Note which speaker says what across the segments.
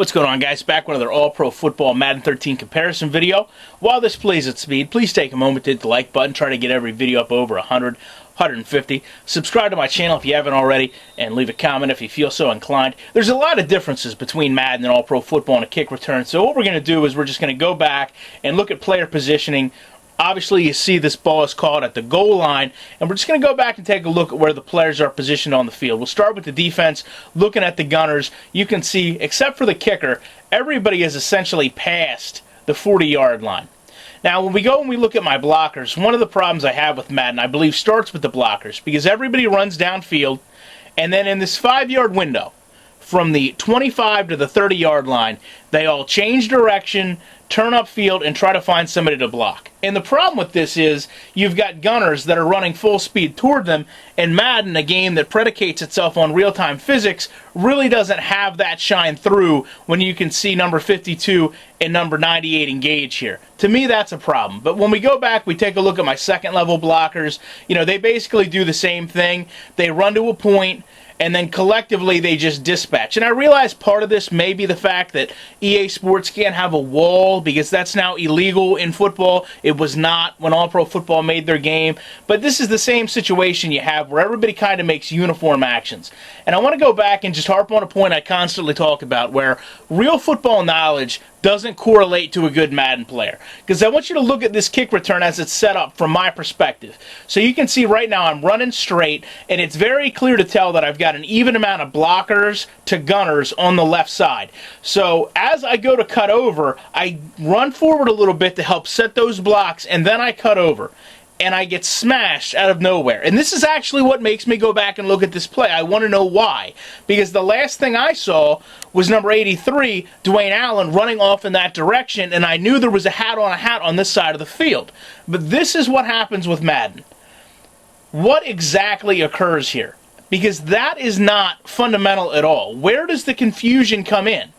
Speaker 1: What's going on, guys? Back with another All-Pro Football Madden 13 comparison video. While this plays at speed, please take a moment to hit the like button. Try to get every video up over 100, 150. Subscribe to my channel if you haven't already, and leave a comment if you feel so inclined. There's a lot of differences between Madden and All-Pro Football and a kick return, so what we're going to do is we're just going to go back and look at player positioning. Obviously, you see this ball is caught at the goal line, and we're just going to go back and take a look at where the players are positioned on the field. We'll start with the defense, looking at the gunners. You can see, except for the kicker, everybody is essentially past the 40-yard line. Now, when we go and we look at my blockers, one of the problems I have with Madden, I believe, starts with the blockers, because everybody runs downfield, and then in this 5-yard window, from the 25 to the 30-yard line, they all change direction, turn upfield, and try to find somebody to block. And the problem with this is you've got gunners that are running full speed toward them, and Madden, a game that predicates itself on real-time physics, really doesn't have that shine through when you can see number 52 and number 98 engage here. To me, that's a problem. But when we go back, we take a look at my second-level blockers. You know, they basically do the same thing. They run to a point, and then collectively they just dispatch. And I realize part of this may be the fact that EA Sports can't have a wall because that's now illegal in football. It was not when All-Pro Football made their game. But this is the same situation you have where everybody kind of makes uniform actions. And I want to go back and just harp on a point I constantly talk about where real football knowledge doesn't correlate to a good Madden player. Because I want you to look at this kick return as it's set up from my perspective. So you can see right now I'm running straight, and it's very clear to tell that I've got an even amount of blockers to gunners on the left side. So as I go to cut over, I run forward a little bit to help set those blocks, and then I cut over. And I get smashed out of nowhere. And this is actually what makes me go back and look at this play. I want to know why. Because the last thing I saw was number 83, Dwayne Allen, running off in that direction, and I knew there was a hat on this side of the field. But this is what happens with Madden. What exactly occurs here? Because that is not fundamental at all. Where does the confusion come in?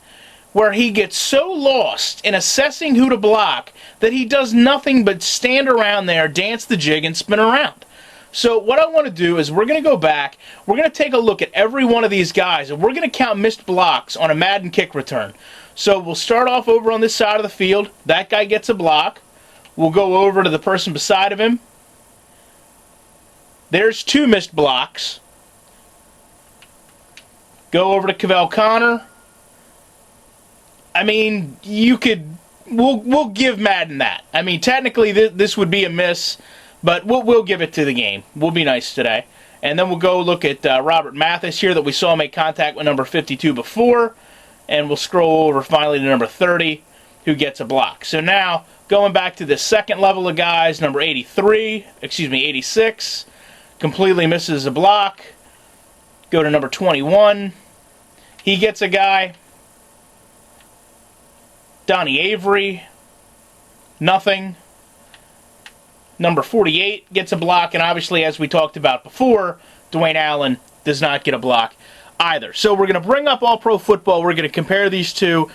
Speaker 1: Where he gets so lost in assessing who to block that he does nothing but stand around there, dance the jig, and spin around. So what I want to do is we're going to go back, we're going to take a look at every one of these guys, and we're going to count missed blocks on a Madden kick return. So we'll start off over on this side of the field. That guy gets a block. We'll go over to the person beside of him. There's 2 missed blocks. Go over to Cavell Connor. I mean, we'll give Madden that. I mean, technically this would be a miss, but we'll give it to the game. We'll be nice today. And then we'll go look at Robert Mathis here that we saw make contact with number 52 before, and we'll scroll over finally to number 30, who gets a block. So now, going back to the second level of guys, number 86, completely misses a block. Go to number 21. He gets a guy. Donnie Avery, nothing. Number 48 gets a block, and obviously, as we talked about before, Dwayne Allen does not get a block either. So we're going to bring up All-Pro Football. We're going to compare these two.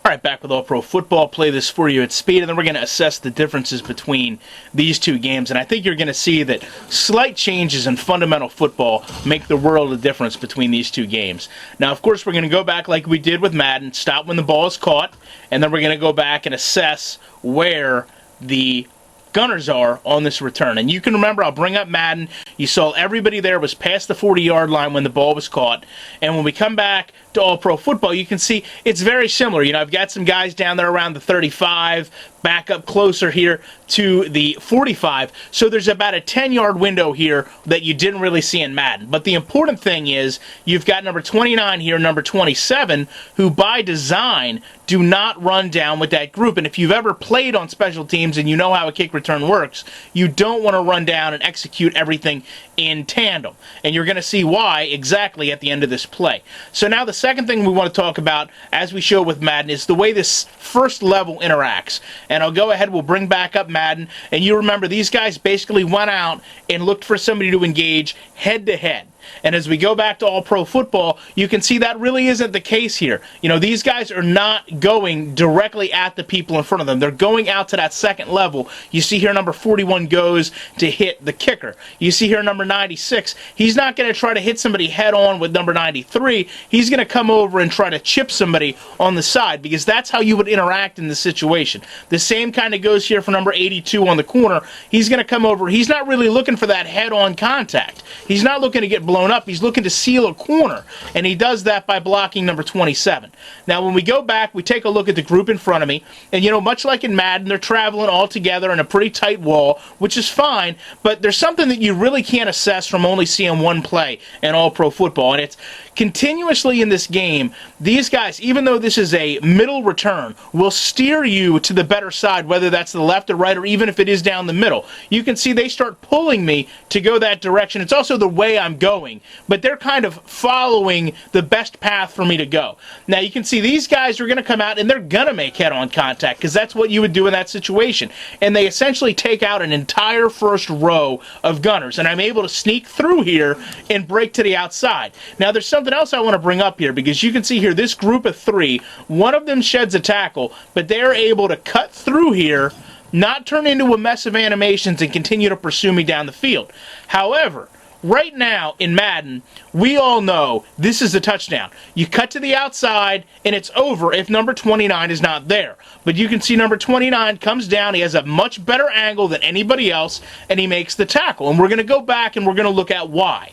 Speaker 1: All right, back with All-Pro Football. Play this for you at speed, and then we're going to assess the differences between these two games. And I think you're going to see that slight changes in fundamental football make the world of difference between these two games. Now, of course, we're going to go back like we did with Madden, stop when the ball is caught, and then we're going to go back and assess where the gunners are on this return. And you can remember, I'll bring up Madden. You saw everybody there was past the 40-yard line when the ball was caught. And when we come back to All-Pro Football, you can see it's very similar. You know, I've got some guys down there around the 35, back up closer here to the 45. So there's about a 10-yard window here that you didn't really see in Madden. But the important thing is you've got number 29 here, number 27, who by design do not run down with that group. And if you've ever played on special teams and you know how a kick return works, you don't want to run down and execute everything in tandem. And you're going to see why exactly at the end of this play. So now the second thing we want to talk about, as we show with Madden, is the way this first level interacts. And I'll go ahead, we'll bring back up Madden, and you remember these guys basically went out and looked for somebody to engage head-to-head. And as we go back to All-Pro Football, you can see that really isn't the case here. You know, these guys are not going directly at the people in front of them. They're going out to that second level. You see here number 41 goes to hit the kicker. You see here number 96. He's not going to try to hit somebody head on with number 93. He's going to come over and try to chip somebody on the side, because that's how you would interact in this situation. The same kind of goes here for number 82 on the corner. He's going to come over. He's not really looking for that head-on contact. He's not looking to get blown up. He's looking to seal a corner, and he does that by blocking number 27. Now, when we go back, we take a look at the group in front of me, and, you know, much like in Madden, they're traveling all together in a pretty tight wall, which is fine, but there's something that you really can't assess from only seeing one play in All-Pro Football, and it's continuously in this game, these guys, even though this is a middle return, will steer you to the better side, whether that's the left or right, or even if it is down the middle. You can see they start pulling me to go that direction. It's also the way I'm going, but they're kind of following the best path for me to go. Now, you can see these guys are going to come out, and they're going to make head-on contact, because that's what you would do in that situation. And they essentially take out an entire first row of gunners, and I'm able to sneak through here and break to the outside. Now, there's something else I want to bring up here, because you can see here this group of three, one of them sheds a tackle, but they're able to cut through here, not turn into a mess of animations, and continue to pursue me down the field. However, right now in Madden, we all know this is a touchdown. You cut to the outside, and it's over if number 29 is not there. But you can see number 29 comes down. He has a much better angle than anybody else, and he makes the tackle. And we're going to go back, and we're going to look at why.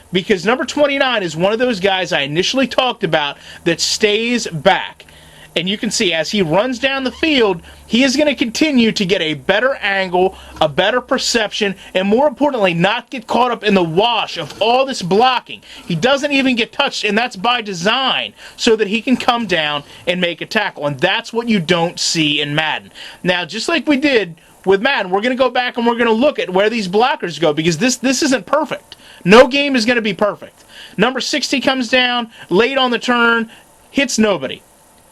Speaker 1: Because number 29 is one of those guys I initially talked about that stays back. And you can see as he runs down the field, he is going to continue to get a better angle, a better perception, and more importantly, not get caught up in the wash of all this blocking. He doesn't even get touched, and that's by design, so that he can come down and make a tackle. And that's what you don't see in Madden. Now, just like we did with Madden, we're going to go back and we're going to look at where these blockers go, because this isn't perfect. No game is going to be perfect. Number 60 comes down, late on the turn, hits nobody.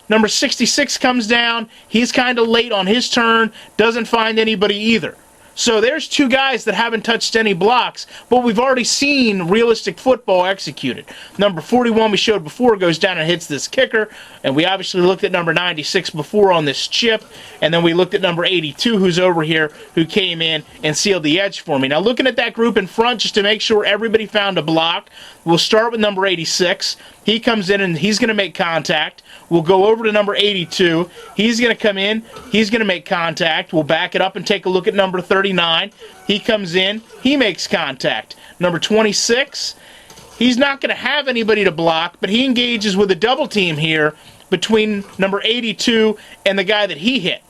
Speaker 1: Number 66 comes down, he's kind of late on his turn, doesn't find anybody either. So there's two guys that haven't touched any blocks, but we've already seen realistic football executed. Number 41 we showed before goes down and hits this kicker, and we obviously looked at number 96 before on this chip, and then we looked at number 82 who's over here, who came in and sealed the edge for me. Now, looking at that group in front just to make sure everybody found a block, we'll start with number 86. He comes in and he's going to make contact. We'll go over to number 82. He's going to come in. He's going to make contact. We'll back it up and take a look at number 39. He comes in. He makes contact. Number 26, he's not going to have anybody to block, but he engages with a double team here between number 82 and the guy that he hit.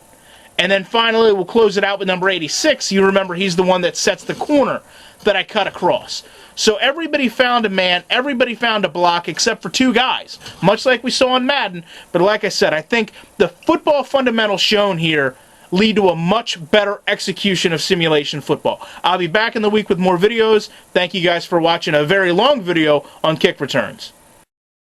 Speaker 1: And then finally, we'll close it out with number 86. You remember he's the one that sets the corner that I cut across. So everybody found a man, everybody found a block except for two guys, much like we saw in Madden. But like I said, I think the football fundamentals shown here lead to a much better execution of simulation football. I'll be back in the week with more videos. Thank you guys for watching a very long video on kick returns.